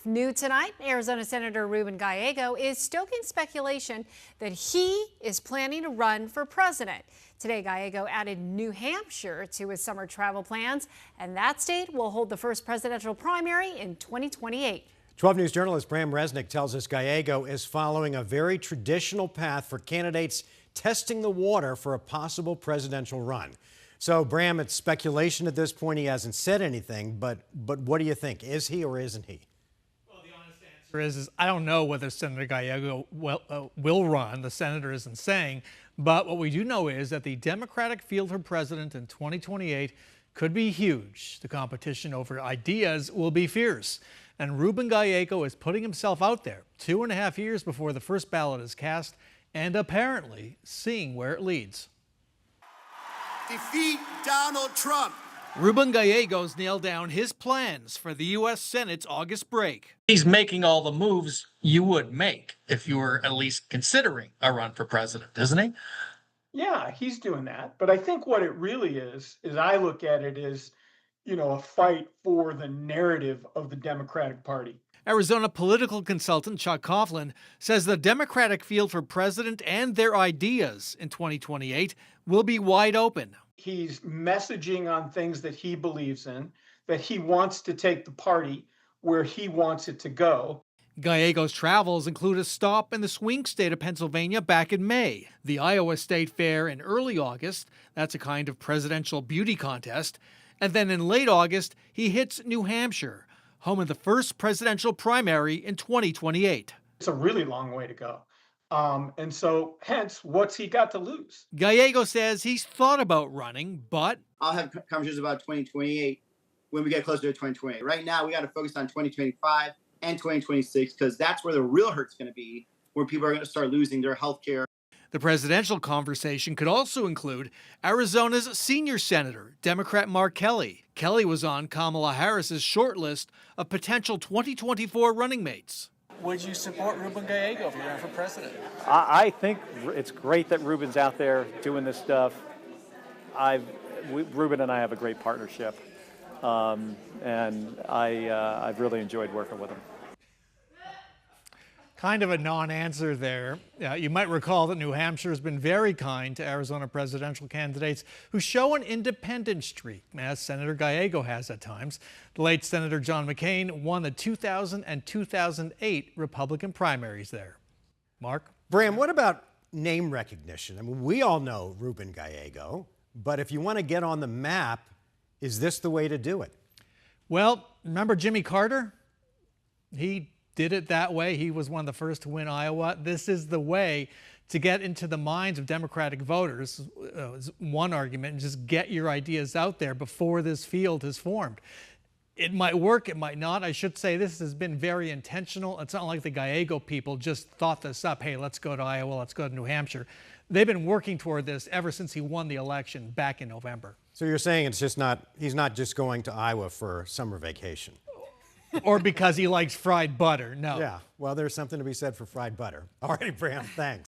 New tonight, Arizona Senator Ruben Gallego is stoking speculation that he is planning to run for president. Today, Gallego added New Hampshire to his summer travel plans, and that state will hold the first presidential primary in 2028. 12 News journalist Bram Resnick tells us Gallego is following a very traditional path for candidates testing the water for a possible presidential run. So, Bram, it's speculation at this point. He hasn't said anything, but what do you think? Is he or isn't he? Is I don't know whether Senator Gallego will run. The senator isn't saying. But what we do know is that the Democratic field for president in 2028 could be huge. The competition over ideas will be fierce. And Ruben Gallego is putting himself out there 2.5 years before the first ballot is cast and apparently seeing where it leads. Defeat Donald Trump. Ruben Gallego's nailed down his plans for the U.S. Senate's August break. He's making all the moves you would make if you were at least considering a run for president, isn't he? Yeah, he's doing that. But I think what it really is I look at it as, a fight for the narrative of the Democratic Party. Arizona political consultant Chuck Coughlin says the Democratic field for president and their ideas in 2028 will be wide open. He's messaging on things that he believes in, that he wants to take the party where he wants it to go. Gallego's travels include a stop in the swing state of Pennsylvania back in May, the Iowa State Fair in early August, that's a kind of presidential beauty contest, and then in late August, he hits New Hampshire, home of the first presidential primary in 2028. It's a really long way to go. And so, hence, what's he got to lose? Gallego says he's thought about running, but I'll have conversations about 2028 when we get closer to 2028. Right now, we got to focus on 2025 and 2026 because that's where the real hurt's going to be, where people are going to start losing their health care. The presidential conversation could also include Arizona's senior senator, Democrat Mark Kelly. Kelly was on Kamala Harris's short list of potential 2024 running mates. Would you support Ruben Gallego if you ran for president? I think it's great that Ruben's out there doing this stuff. Ruben and I have a great partnership, and I've really enjoyed working with him. Kind of a non-answer there. You might recall that New Hampshire has been very kind to Arizona presidential candidates who show an independent streak, as Senator Gallego has at times. The late Senator John McCain won the 2000 and 2008 Republican primaries there. Mark? Bram, what about name recognition? I mean, we all know Ruben Gallego, but if you want to get on the map, is this the way to do it? Well, remember Jimmy Carter? He did it that way. He was one of the first to win Iowa. This is the way to get into the minds of Democratic voters. Is one argument, and just get your ideas out there before this field is formed. It might work, it might not. I should say this has been very intentional. It's not like the Gallego people just thought this up. Hey, let's go to Iowa, let's go to New Hampshire. They've been working toward this ever since he won the election back in November. So you're saying he's not just going to Iowa for summer vacation? Or because he likes fried butter. No. Yeah, well, there's something to be said for fried butter. All right, Bram, thanks.